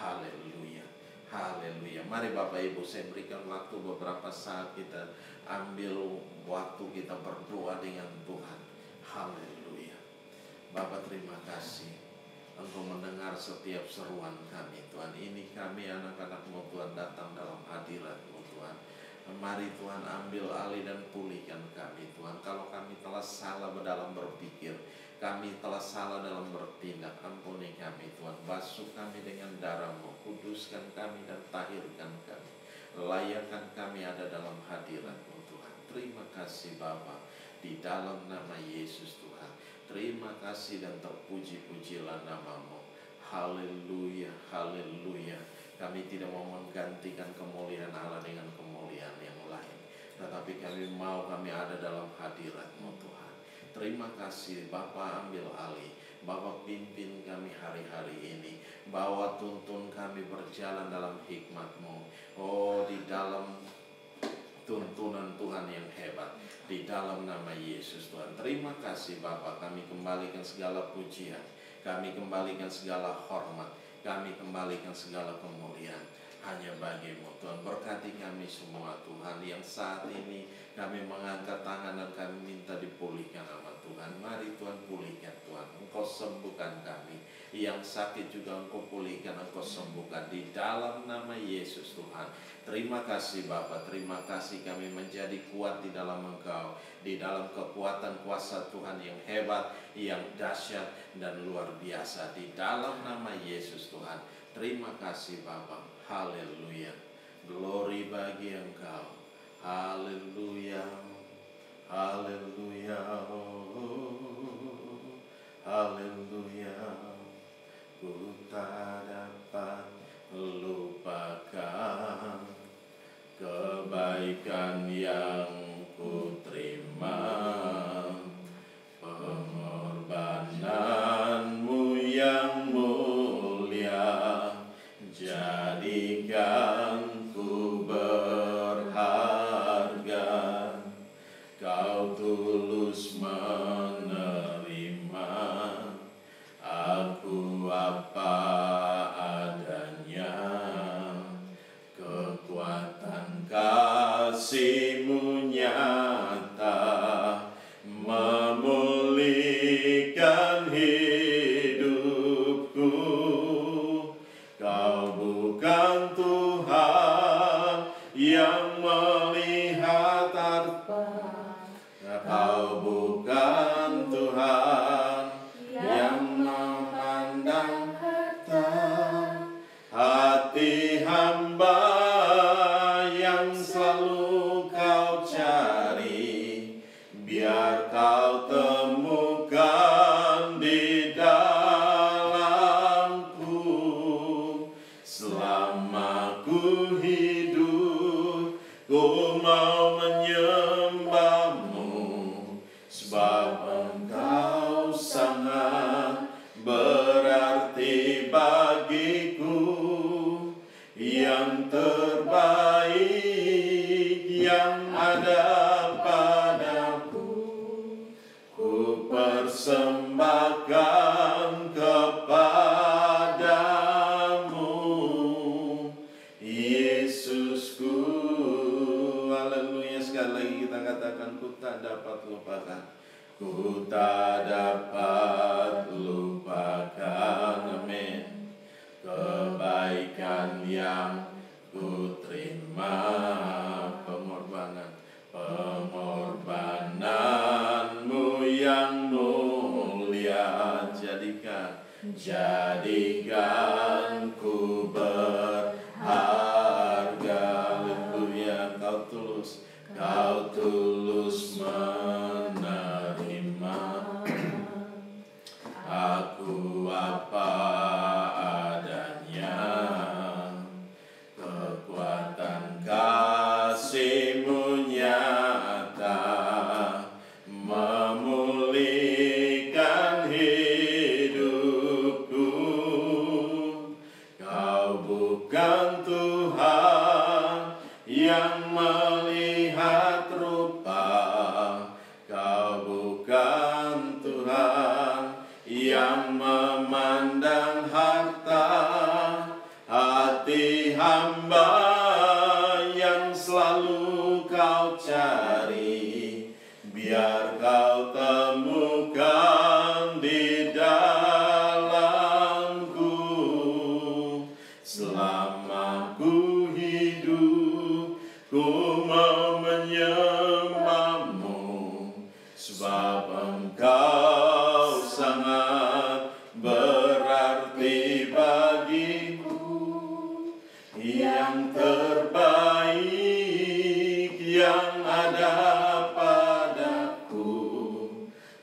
Haleluya. Haleluya. Mari Bapak Ibu, saya berikan waktu beberapa saat, kita ambil waktu kita berdoa dengan Tuhan. Haleluya. Bapak, terima kasih Engkau mendengar setiap seruan kami Tuhan. Ini kami anak-anak-Mu Tuhan datang dalam hadirat-Mu Tuhan. Mari Tuhan ambil alih dan pulihkan kami Tuhan. Kalau kami telah salah dalam berpikir, kami telah salah dalam bertindak, ampuni kami Tuhan. Basuh kami dengan darah-Mu, kuduskan kami dan tahirkan kami. Layakkan kami ada dalam hadirat-Mu Tuhan. Terima kasih Bapa, di dalam nama Yesus Tuhan. Terima kasih dan terpuji-pujilah nama-Mu. Haleluya, haleluya. Kami tidak mau menggantikan kemuliaan Allah dengan kemuliaan yang lain, tetapi kami mau kami ada dalam hadirat-Mu Tuhan. Terima kasih Bapa, ambil alih. Bapa, pimpin kami hari-hari ini. Bawa tuntun kami berjalan dalam hikmat-Mu. Oh, di dalam tuntunan Tuhan yang hebat, di dalam nama Yesus Tuhan. Terima kasih Bapa, kami kembalikan segala pujian, kami kembalikan segala hormat, kami kembalikan segala kemuliaan hanya bagi-Mu Tuhan. Berkati kami semua Tuhan, yang saat ini kami mengangkat tangan dan kami minta dipulihkan sama Tuhan. Mari Tuhan, pulihkan Tuhan. Engkau sembuhkan kami. Yang sakit juga Engkau pulihkan, Engkau sembuhkan di dalam nama Yesus Tuhan. Terima kasih Bapa, terima kasih kami menjadi kuat di dalam Engkau, di dalam kekuatan kuasa Tuhan yang hebat, yang dahsyat dan luar biasa di dalam nama Yesus Tuhan. Terima kasih Bapa. Haleluya. Glory bagi Engkau. Haleluya. Haleluya. Haleluya. Ku tak dapat lupakan kebaikan yang ku terima, pengorbanan-Mu yang mulia, jadikan ku berharga. Kau tulus menerima aku apa adanya. Kekuatan kasih-Mu nyata, memulihkan hidupku. Kau bukan Tuhan yang melihat harta, Kau bukan Tuhan yang memandang harta. Hati hamba yang selalu Kau cari, biar Kau temukan di dalamku. Selama ku hidup, ku sebab Engkau sangat berarti bagiku. Yang terbaik yang ada padaku, ku persembahkan kepadamu, Yesusku. Haleluya. Sekali lagi kita katakan, ku tak dapat lupakan, ku tak dapat lupakan, amin, kebaikan yang ku terima, pengorbananmu yang mulia. Jadikan ku berharga. Haleluya. Kau tulus menerima aku apa adanya. Kekuatan kasih-Mu nyata memulihkan hidupku. Kau bukan Tuhan yang melihat rupa, Kau bukan Tuhan yang memandang harta. Hati hamba yang selalu Kau cari, biar Kau temukan di dalamku. Selama ku hidup, ku mau menyembah-Mu, sebab Engkau sangat berarti bagiku. Yang terbaik yang ada padaku,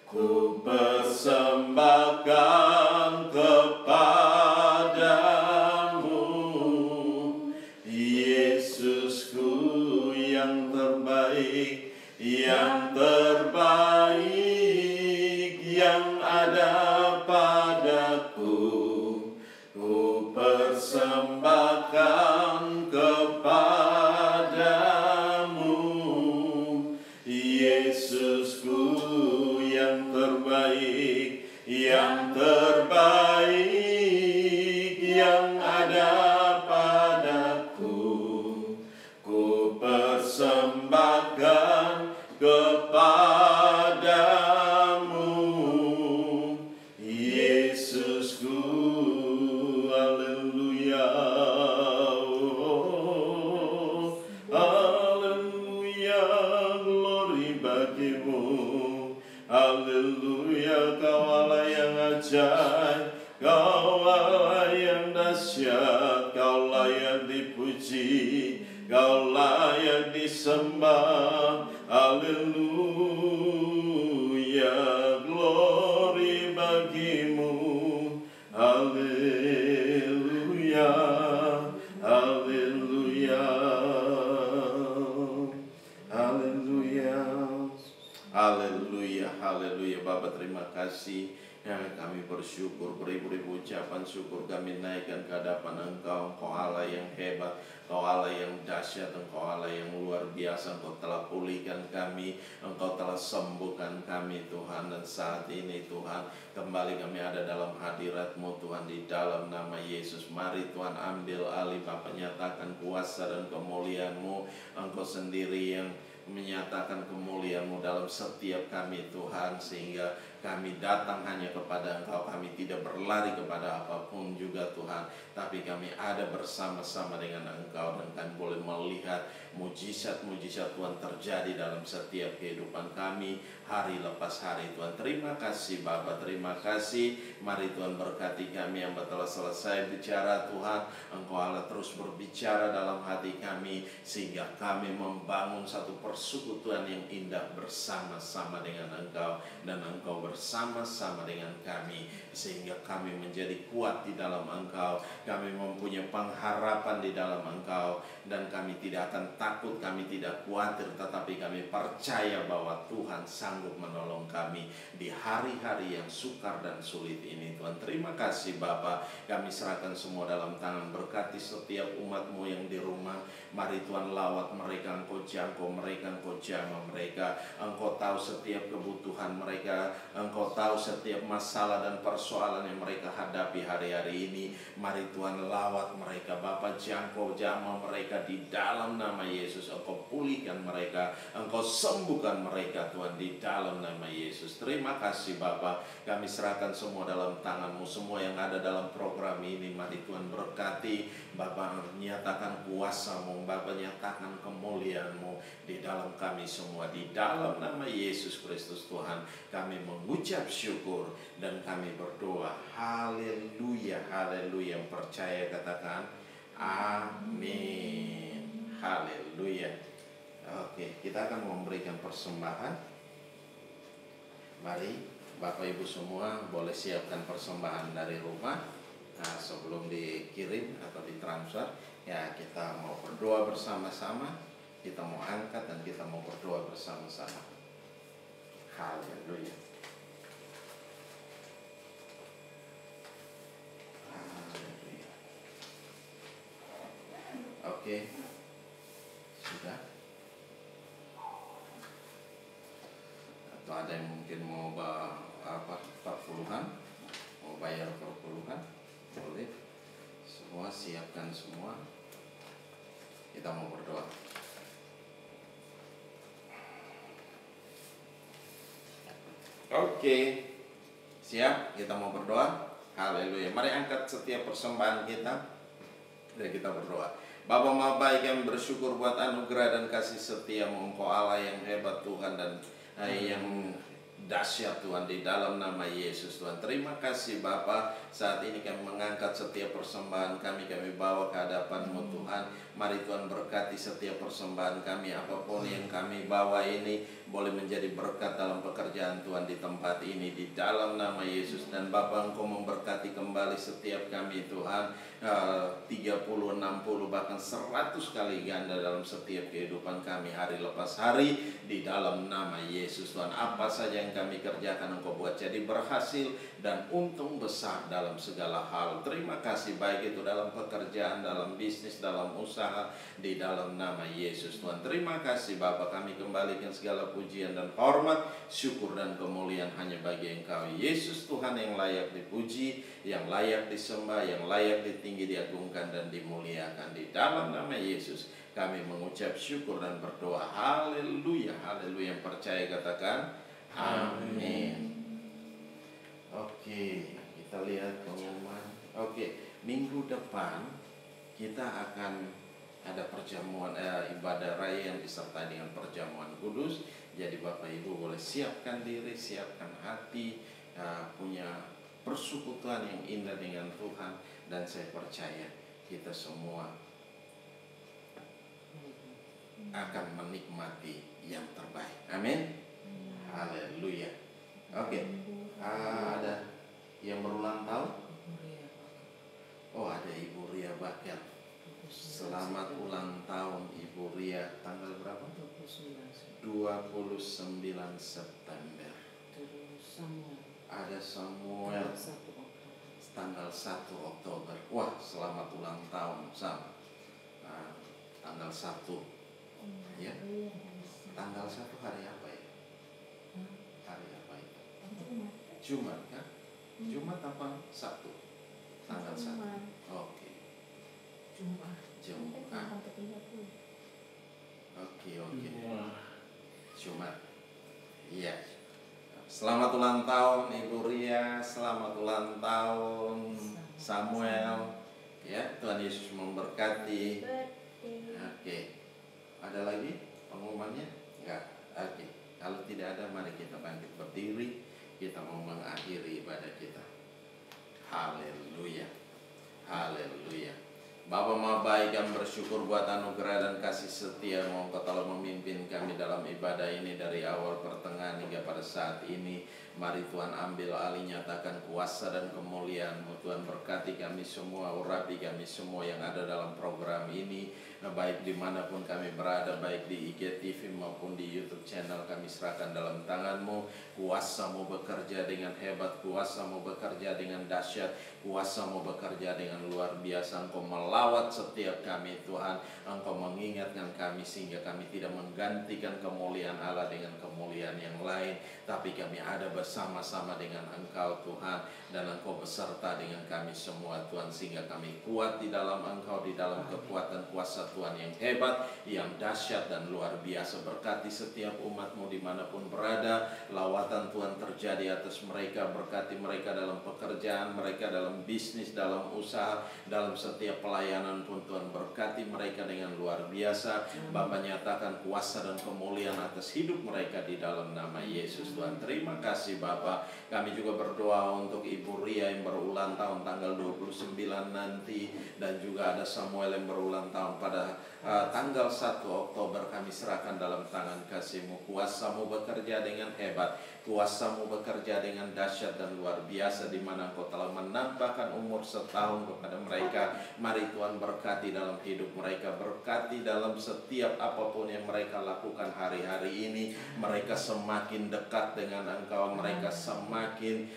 ku persembahkan kepadamu, Yesusku. Yang terbaik, yang terbaik yang ada padaku, ku persembahkan kepadamu, Yesusku. Yang terbaik, yang terbaik yang ada padaku, ku persembahkan kepadamu, Yesusku. Haleluya. Haleluya. Glory bagimu. Haleluya. Kau Allah yang ajaib, Kau Allah yang dahsyat, Kau layak dipuji, Kau layak disembah. Haleluya. Glory bagimu. Haleluya. Haleluya. Haleluya. Haleluya. Haleluya. Bapa, terima kasih. Kami bersyukur, beribu-ribu ucapan syukur kami naikkan ke hadapan Engkau. Engkau Allah yang hebat, Engkau Allah yang dahsyat, Engkau Allah yang luar biasa. Engkau telah pulihkan kami, Engkau telah sembuhkan kami Tuhan. Dan saat ini Tuhan, kembali kami ada dalam hadirat-Mu Tuhan, di dalam nama Yesus. Mari Tuhan ambil alih Bapa, nyatakan kuasa dan kemuliaan-Mu. Engkau sendiri yang menyatakan kemuliaan-Mu dalam setiap kami Tuhan, sehingga kami datang hanya kepada Engkau. Kami tidak berlari kepada apapun juga Tuhan, tapi kami ada bersama-sama dengan Engkau, dan kami boleh melihat mujizat-mujizat Tuhan terjadi dalam setiap kehidupan kami hari lepas hari Tuhan. Terima kasih Bapa, terima kasih. Mari Tuhan berkati kami yang telah selesai bicara Tuhan. Engkau Allah terus berbicara dalam hati kami, sehingga kami membangun satu persekutuan yang indah bersama-sama dengan Engkau, dan Engkau bersama-sama dengan kami, sehingga kami menjadi kuat di dalam Engkau. Kami mempunyai pengharapan di dalam Engkau, dan kami tidak akan takut, kami tidak khawatir, tetapi kami percaya bahwa Tuhan sanggup menolong kami di hari-hari yang sukar dan sulit ini. Tuhan, terima kasih Bapa. Kami serahkan semua dalam tangan. Berkati setiap umat-Mu yang di rumah. Mari Tuhan, lawat mereka, Engkau jangkau mereka, Engkau jamah mereka. Engkau tahu setiap kebutuhan mereka, Engkau tahu setiap masalah dan persoalan yang mereka hadapi hari-hari ini. Mari Tuhan, lawat mereka Bapa, jangkau jamah mereka di dalam nama Yesus. Engkau pulihkan mereka, Engkau sembuhkan mereka Tuhan, di dalam nama Yesus. Terima kasih Bapa. Kami serahkan semua dalam tangan-Mu. Semua yang ada dalam program ini, mari Tuhan berkati Bapa, nyatakan kuasa-Mu Bapa, nyatakan kemuliaan-Mu di dalam kami semua. Di dalam nama Yesus Kristus Tuhan, kami mengucap syukur dan kami berdoa. Haleluya, haleluya. Yang percaya katakan amin. Haleluya. Oke, kita akan memberikan persembahan. Mari Bapak Ibu semua boleh siapkan persembahan dari rumah. Nah, sebelum dikirim atau ditransfer, ya kita mau berdoa bersama-sama. Kita mau angkat dan kita mau berdoa bersama-sama. Haleluya. Haleluya. Oke. Sudah. Atau ada yang mungkin mau perpuluhan, mau bayar perpuluhan, boleh. Semua siapkan semua. Kita mau berdoa. Oke, siap? Kita mau berdoa. Haleluya. Mari angkat setiap persembahan kita dan kita berdoa. Bapa Maha Baik, kami bersyukur buat anugerah dan kasih setia-Mu. Engkau Allah yang hebat Tuhan dan yang dahsyat Tuhan, di dalam nama Yesus Tuhan. Terima kasih Bapa. Saat ini kami mengangkat setiap persembahan kami bawa ke hadapan-Mu Tuhan. Mari Tuhan berkati setiap persembahan kami. Apapun yang kami bawa ini boleh menjadi berkat dalam pekerjaan Tuhan di tempat ini, di dalam nama Yesus. Dan Bapa, Engkau memberkati kembali setiap kami Tuhan, 30, 60 bahkan 100 kali ganda dalam setiap kehidupan kami hari lepas hari, di dalam nama Yesus Tuhan. Apa saja yang kami kerjakan Engkau buat jadi berhasil dan untung besar dalam segala hal. Terima kasih, baik itu dalam pekerjaan, dalam bisnis, dalam usaha, di dalam nama Yesus Tuhan. Terima kasih Bapa, kami kembalikan segala pujian dan hormat, syukur dan kemuliaan hanya bagi Engkau Yesus Tuhan, yang layak dipuji, yang layak disembah, yang layak ditinggi, diagungkan dan dimuliakan. Di dalam nama Yesus kami mengucap syukur dan berdoa. Haleluya, haleluya. Yang percaya katakan amin. Oke, kita lihat pengumuman. Oke, minggu depan kita akan ada perjamuan ibadah raya yang disertai dengan perjamuan kudus. Jadi Bapak Ibu boleh siapkan diri, siapkan hati, punya persekutuan yang indah dengan Tuhan. Dan saya percaya kita semua akan menikmati yang terbaik. Amin. Haleluya. Oke. Ada yang berulang tahun? Oh, ada Ibu Ria Bakel. Selamat ulang tahun Ibu Ria. Tanggal berapa? 29 September. Ada Samuel tanggal 1 Oktober. Wah, selamat ulang tahun sama. Tanggal 1. Ya. Tanggal 1 hari apa ya? Hari apa itu? Jumat kan? Jumat apa Sabtu? Tanggal 1. Oke. Jumat. Oke. Jumat. Iya. Selamat ulang tahun Ibu Ria, selamat ulang tahun Samuel. Ya, Tuhan Yesus memberkati. Oke. Ada lagi pengumumannya? Enggak. Oke. Kalau tidak ada, mari kita bangkit berdiri. Kita mau mengakhiri ibadah kita. Haleluya. Haleluya. Bapa Maha Baik, kami bersyukur buat anugerah dan kasih setia-Mu. Engkau telah memimpin kami dalam ibadah ini dari awal pertengahan hingga pada saat ini. Mari Tuhan ambil alih, nyatakan kuasa dan kemuliaan-Mu. Tuhan berkati kami semua, urapi kami semua yang ada dalam program ini, baik dimanapun kami berada, baik di IGTV maupun di YouTube channel, kami serahkan dalam tangan-Mu. Kuasa-Mu bekerja dengan hebat, kuasa-Mu bekerja dengan dahsyat, kuasa-Mu bekerja dengan luar biasa. Engkau melawat setiap kami Tuhan, Engkau mengingatkan kami sehingga kami tidak menggantikan kemuliaan Allah dengan kemuliaan yang lain, tapi kami ada bersama-sama dengan Engkau Tuhan, dan Engkau beserta dengan kami semua Tuhan, sehingga kami kuat di dalam Engkau, di dalam kekuatan kuasa Tuhan yang hebat, yang dahsyat dan luar biasa. Berkati setiap umat-Mu dimanapun berada, lawatan Tuhan terjadi atas mereka, berkati mereka dalam pekerjaan mereka, dalam bisnis, dalam usaha, dalam setiap pelayanan pun Tuhan berkati mereka dengan luar biasa. Bapa, nyatakan kuasa dan kemuliaan atas hidup mereka di dalam nama Yesus Tuhan. Terima kasih Bapa. Kami juga berdoa untuk Ibu Ria yang berulang tahun tanggal 29 nanti, dan juga ada Samuel yang berulang tahun pada tanggal 1 Oktober. Kami serahkan dalam tangan kasih-Mu. Kuasa-Mu bekerja dengan hebat, kuasa-Mu bekerja dengan dahsyat dan luar biasa, di mana Engkau telah menambahkan umur setahun kepada mereka. Mari Tuhan berkati dalam hidup mereka, berkati dalam setiap apapun yang mereka lakukan hari-hari ini. Mereka semakin dekat dengan Engkau, mereka semakin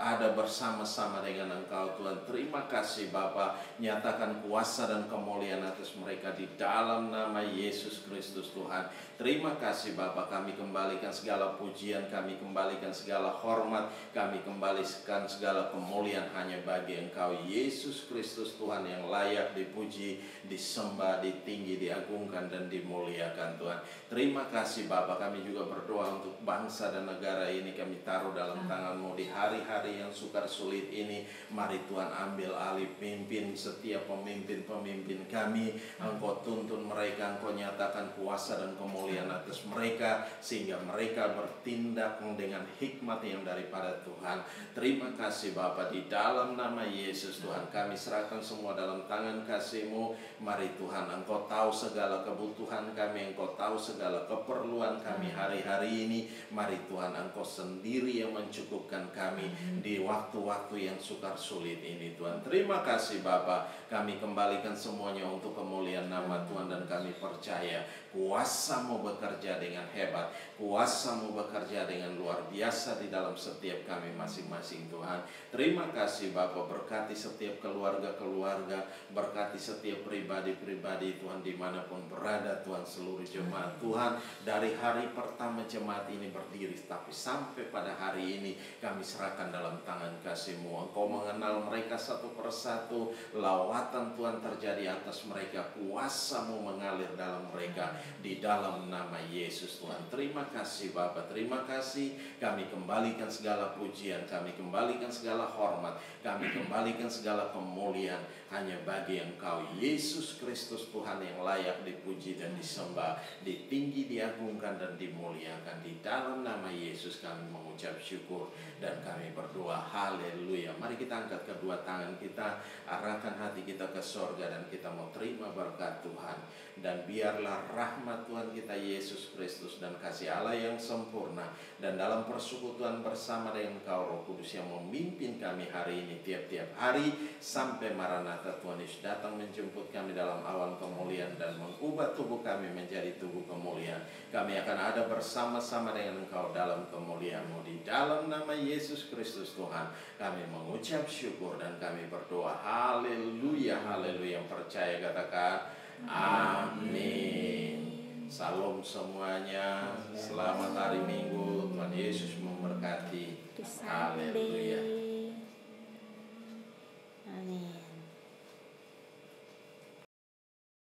ada bersama-sama dengan Engkau Tuhan. Terima kasih Bapa, nyatakan kuasa dan kemuliaan atas mereka di dalam nama Yesus Kristus Tuhan. Terima kasih Bapa, kami kembalikan segala pujian, kami kembalikan segala hormat, kami kembalikan segala kemuliaan hanya bagi Engkau Yesus Kristus Tuhan, yang layak dipuji, disembah, ditinggi, diagungkan dan dimuliakan Tuhan. Terima kasih Bapa, kami juga berdoa untuk bangsa dan negara ini, kami taruh dalam tangan-Mu di hari-hari yang sukar sulit ini. Mari Tuhan ambil alih, pimpin setiap pemimpin-pemimpin kami. Engkau tuntun mereka, Engkau nyatakan kuasa dan kemuliaan atas mereka, sehingga mereka bertindak dengan hikmat yang daripada Tuhan. Terima kasih Bapa, di dalam nama Yesus Tuhan, kami serahkan semua dalam tangan kasih-Mu. Mari Tuhan, Engkau tahu segala kebutuhan kami, Engkau tahu segala keperluan kami hari-hari ini. Mari Tuhan, Engkau sendiri yang mencukupkan kami di waktu-waktu yang sukar sulit ini Tuhan. Terima kasih Bapa, kami kembalikan semuanya untuk kemuliaan nama Tuhan, dan kami percaya kuasa-Mu bekerja dengan hebat, kuasa-Mu bekerja dengan luar biasa di dalam setiap kami masing-masing Tuhan. Terima kasih Bapa, berkati setiap keluarga-keluarga, berkati setiap pribadi-pribadi Tuhan dimanapun berada Tuhan, seluruh jemaat Tuhan. Dari hari pertama jemaat ini berdiri tapi sampai pada hari ini, kami serahkan dalam tangan kasih-Mu. Engkau mengenal mereka satu persatu, lawatan Tuhan terjadi atas mereka, kuasa-Mu mengalir dalam mereka di dalam nama Yesus Tuhan. Terima kasih Bapa, terima kasih. Kami kembalikan segala pujian, kami kembalikan segala hormat, kami kembalikan segala kemuliaan hanya bagi Engkau Yesus Kristus Tuhan, yang layak dipuji dan disembah, ditinggi, diagungkan dan dimuliakan. Di dalam nama Yesus kami mengucap syukur dan kami berdoa, haleluya. Mari kita angkat kedua tangan kita, arahkan hati kita ke sorga, dan kita mau terima berkat Tuhan. Dan biarlah rahmat Tuhan kita Yesus Kristus dan kasih Allah yang sempurna, dan dalam persekutuan bersama dengan Engkau Roh Kudus yang memimpin kami hari ini, tiap-tiap hari sampai Maranatha Tuhan Yesus datang menjemput kami dalam awan kemuliaan dan mengubah tubuh kami menjadi tubuh kemuliaan. Kami akan ada bersama-sama dengan Engkau dalam kemuliaan-Mu. Di dalam nama Yesus Kristus Tuhan kami mengucap syukur dan kami berdoa, haleluya, haleluya. Yang percaya katakan amin. Salam semuanya, selamat hari Minggu, Tuhan Yesus memberkati. Haleluya.